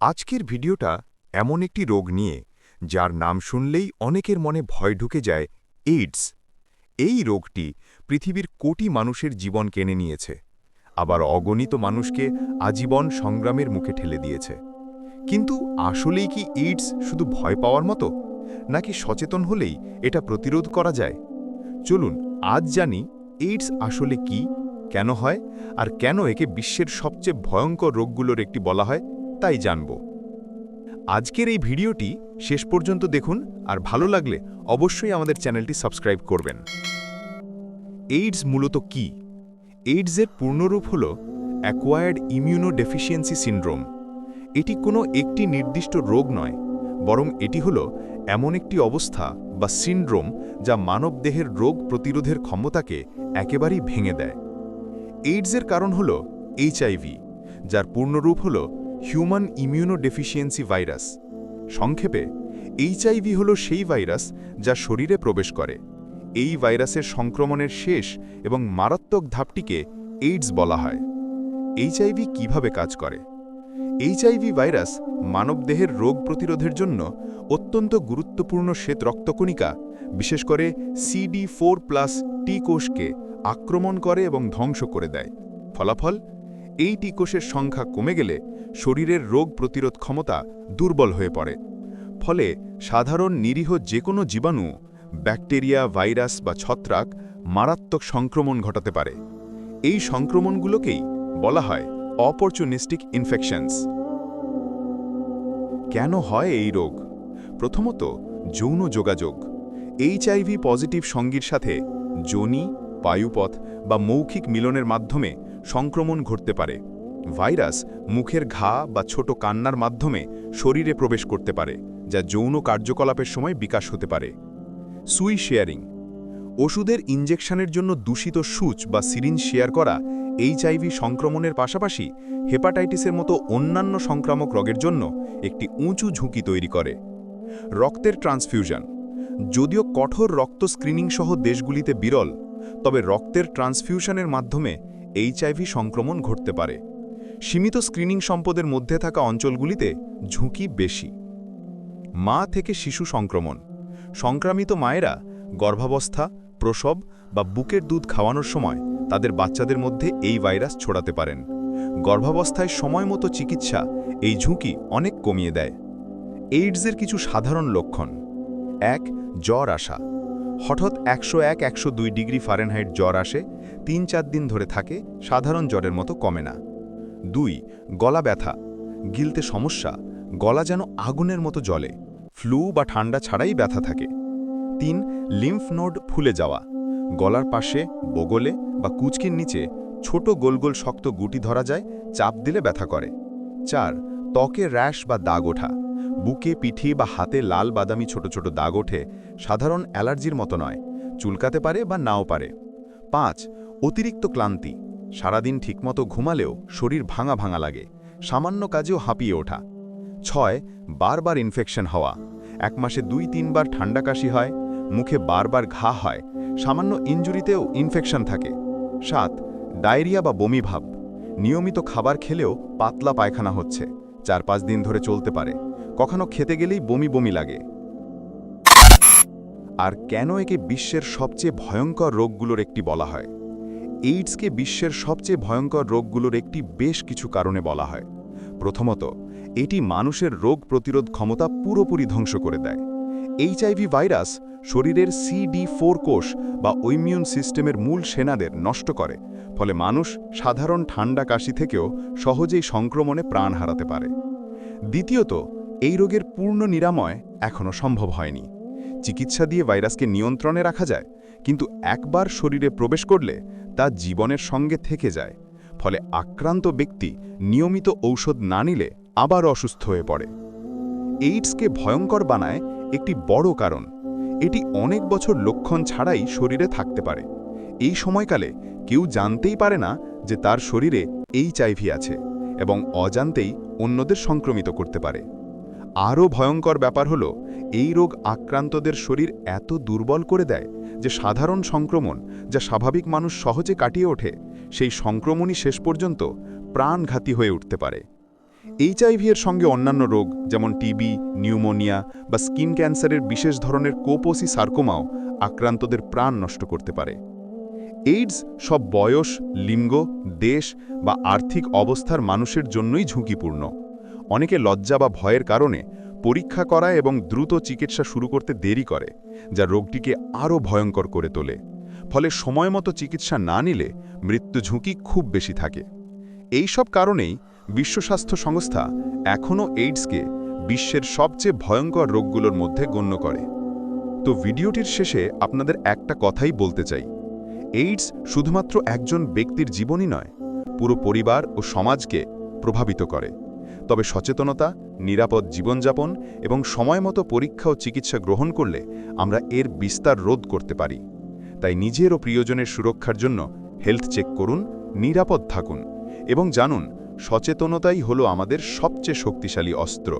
আজকের ভিডিওটা এমন একটি রোগ নিয়ে যার নাম শুনলেই অনেকের মনে ভয় ঢুকে যায় এইডস। এই রোগটি পৃথিবীর কোটি মানুষের জীবন কেড়ে নিয়েছে, আবার অগণিত মানুষকে আজীবন সংগ্রামের মুখে ঠেলে দিয়েছে। কিন্তু আসলেই কি এইডস শুধু ভয় পাওয়ার মতো, নাকি সচেতন হলেই এটা প্রতিরোধ করা যায়? চলুন আজ জানি এইডস আসলে কি, কেন হয়, আর কেন একে বিশ্বের সবচেয়ে ভয়ঙ্কর রোগগুলোর একটি বলা হয় তাই জানব। আজকের এই ভিডিওটি শেষ পর্যন্ত দেখুন, আর ভালো লাগলে অবশ্যই আমাদের চ্যানেলটি সাবস্ক্রাইব করবেন। এইডস মূলত কি? এইডসের পূর্ণরূপ হল অ্যাকোয়ায়ার্ড ইমিউনোডেফিসিয়েন্সি সিন্ড্রোম। এটি কোনো একটি নির্দিষ্ট রোগ নয়, বরং এটি হল এমন একটি অবস্থা বা সিন্ড্রোম যা মানবদেহের রোগ প্রতিরোধের ক্ষমতাকে একেবারেই ভেঙে দেয়। এইডসের কারণ হল এইচআইভি, যার পূর্ণরূপ হল হিউম্যান ইমিউনোডেফিসিয়েন্সি ভাইরাস। সংক্ষেপে, এইচআইভি হল সেই ভাইরাস যা শরীরে প্রবেশ করে। এই ভাইরাসের সংক্রমণের শেষ এবং মারাত্মক ধাপটিকে এইডস বলা হয়। এইচআইভি কিভাবে কাজ করে? এইচআইভি ভাইরাস মানবদেহের রোগ প্রতিরোধের জন্য অত্যন্ত গুরুত্বপূর্ণ শ্বেত রক্তকণিকা, বিশেষ করে CD4+ টি কোষকে আক্রমণ করে এবং ধ্বংস করে দেয়। ফলাফল, এই টি কোষের সংখ্যা কমে গেলে শরীরের রোগ প্রতিরোধ ক্ষমতা দুর্বল হয়ে পড়ে। ফলে সাধারণ নিরীহ যে কোনো জীবাণু, ব্যাকটেরিয়া, ভাইরাস বা ছত্রাক মারাত্মক সংক্রমণ ঘটাতে পারে। এই সংক্রমণগুলোকেই বলা হয় অপরচুনিস্টিক ইনফেকশনস। কেন হয় এই রোগ? প্রথমত, যৌন যোগাযোগ। এইচআইভি পজিটিভ সঙ্গীর সাথে যোনি, বায়ুপথ বা মৌখিক মিলনের মাধ্যমে সংক্রমণ ঘটতে পারে। ভাইরাস মুখের ঘা বা ছোট কান্নার মাধ্যমে শরীরে প্রবেশ করতে পারে, যা যৌন কার্যকলাপের সময় বিকাশ হতে পারে। সুই শেয়ারিং। ওষুধের ইনজেকশনের জন্য দূষিত সূচ বা সিরিঞ্জ শেয়ার করা এইচআইভি সংক্রমণের পাশাপাশি হেপাটাইটিসের মতো অন্যান্য সংক্রামক রোগের জন্য একটি উঁচু ঝুঁকি তৈরি করে। রক্তের ট্রান্সফিউশন। যদিও কঠোর রক্ত স্ক্রিনিং সহ দেশগুলিতে বিরল, তবে রক্তের ট্রান্সফিউশনের মাধ্যমে এইচআইভি সংক্রমণ ঘটতে পারে। সীমিত স্ক্রিনিং সম্পদের মধ্যে থাকা অঞ্চলগুলিতে ঝুঁকি বেশি। মা থেকে শিশু সংক্রমণ। সংক্রামিত মায়েরা গর্ভাবস্থা, প্রসব বা বুকের দুধ খাওয়ানোর সময় তাদের বাচ্চাদের মধ্যে এই ভাইরাস ছড়াতে পারেন। গর্ভাবস্থায় সময়মতো চিকিৎসা এই ঝুঁকি অনেক কমিয়ে দেয়। এইডসের কিছু সাধারণ লক্ষণ। ১. জ্বর আসা। হঠাৎ 101-102 ডিগ্রি ফারেনহাইট জ্বর আসে, ৩-৪ দিন ধরে থাকে, সাধারণ জ্বরের মতো কমে না। ২. গলা ব্যথা, গিলতে সমস্যা, গলা যেন আগুনের মতো জ্বলে, ফ্লু বা ঠান্ডা ছাড়াই ব্যথা থাকে। ৩. লিম্ফ নোড ফুলে যাওয়া, গলার পাশে, বগলে বা কুচকির নিচে ছোট গোল গোল শক্ত গুটি ধরা যায়, চাপ দিলে ব্যথা করে। ৪. ত্বকে র্যাশ বা দাগ ওঠা, বুকে, পিঠে বা হাতে লাল বাদামি ছোট ছোট দাগ ওঠে, সাধারণ অ্যালার্জির মতো নয়, চুলকাতে পারে বা নাও পারে। ৫. অতিরিক্ত ক্লান্তি, সারাদিন ঠিকমতো ঘুমালেও শরীর ভাঙা ভাঙা লাগে, সামান্য কাজেও হাঁপিয়ে ওঠা। ৬. বারবার ইনফেকশন হওয়া, ১ মাসে ২-৩ বার ঠান্ডা কাশি হয়, মুখে বারবার ঘা হয়, সামান্য ইনজুরিতেও ইনফেকশন থাকে। ৭. ডায়রিয়া বা বমি ভাব, নিয়মিত খাবার খেলেও পাতলা পায়খানা হচ্ছে, ৪-৫ দিন ধরে চলতে পারে, কখনো খেতে গেলেই বমি বমি লাগে। আর কেন একে বিশ্বের সবচেয়ে ভয়ঙ্কর রোগগুলোর একটি বলা হয়? এইডসকে বিশ্বের সবচেয়ে ভয়ঙ্কর রোগগুলোর একটি বেশ কিছু কারণে বলা হয়। প্রথমত, এটি মানুষের রোগ প্রতিরোধ ক্ষমতা পুরোপুরি ধ্বংস করে দেয়। এইচআইভি ভাইরাস শরীরের CD4 কোষ বা ইমিউন সিস্টেমের মূল সেনাদের নষ্ট করে, ফলে মানুষ সাধারণ ঠান্ডা কাশি থেকেও সহজেই সংক্রমণে প্রাণ হারাতে পারে। দ্বিতীয়ত, এই রোগের পূর্ণ নিরাময় এখনও সম্ভব হয়নি। চিকিৎসা দিয়ে ভাইরাসকে নিয়ন্ত্রণে রাখা যায়, কিন্তু একবার শরীরে প্রবেশ করলে তা জীবনের সঙ্গে থেকে যায়। ফলে আক্রান্ত ব্যক্তি নিয়মিত ঔষধ না নিলে আবার অসুস্থ হয়ে পড়ে। এইডসকে ভয়ঙ্কর বানায় একটি বড় কারণ, এটি অনেক বছর লক্ষণ ছাড়াই শরীরে থাকতে পারে। এই সময়কালে কেউ জানতেই পারে না যে তার শরীরে এইচআইভি আছে, এবং অজান্তেই অন্যদের সংক্রমিত করতে পারে। আরও ভয়ঙ্কর ব্যাপার হলো, এই রোগ আক্রান্তদের শরীর এত দুর্বল করে দেয় যে সাধারণ সংক্রমণ, যা স্বাভাবিক মানুষ সহজে কাটিয়ে ওঠে, সেই সংক্রমণই শেষ পর্যন্ত প্রাণঘাতী হয়ে উঠতে পারে। এইচআইভি এর সঙ্গে অন্যান্য রোগ যেমন টিবি, নিউমোনিয়া বা স্কিন ক্যান্সারের বিশেষ ধরনের কোপোসি সার্কোমাও আক্রান্তদের প্রাণ নষ্ট করতে পারে। এইডস সব বয়স, লিঙ্গ, দেশ বা আর্থিক অবস্থার মানুষের জন্যই ঝুঁকিপূর্ণ। অনেকে লজ্জা বা ভয়ের কারণে পরীক্ষা করা এবং দ্রুত চিকিৎসা শুরু করতে দেরি করে, যা রোগটিকে আরও ভয়ঙ্কর করে তোলে। ফলে সময়মতো চিকিৎসা না নিলে মৃত্যু ঝুঁকি খুব বেশি থাকে। এই সব কারণেই বিশ্ব স্বাস্থ্য সংস্থা এখনও এইডসকে বিশ্বের সবচেয়ে ভয়ঙ্কর রোগগুলোর মধ্যে গণ্য করে। তো ভিডিওটির শেষে আপনাদের একটা কথাই বলতে চাই, এইডস শুধুমাত্র একজন ব্যক্তির জীবনই নয়, পুরো পরিবার ও সমাজকে প্রভাবিত করে। তবে সচেতনতা, নিরাপদ জীবনযাপন এবং সময়মতো পরীক্ষা ও চিকিৎসা গ্রহণ করলে আমরা এর বিস্তার রোধ করতে পারি। তাই নিজের ও প্রিয়জনের সুরক্ষার জন্য হেলথ চেক করুন, নিরাপদ থাকুন এবং জানুন, সচেতনতাই হলো আমাদের সবচেয়ে শক্তিশালী অস্ত্র।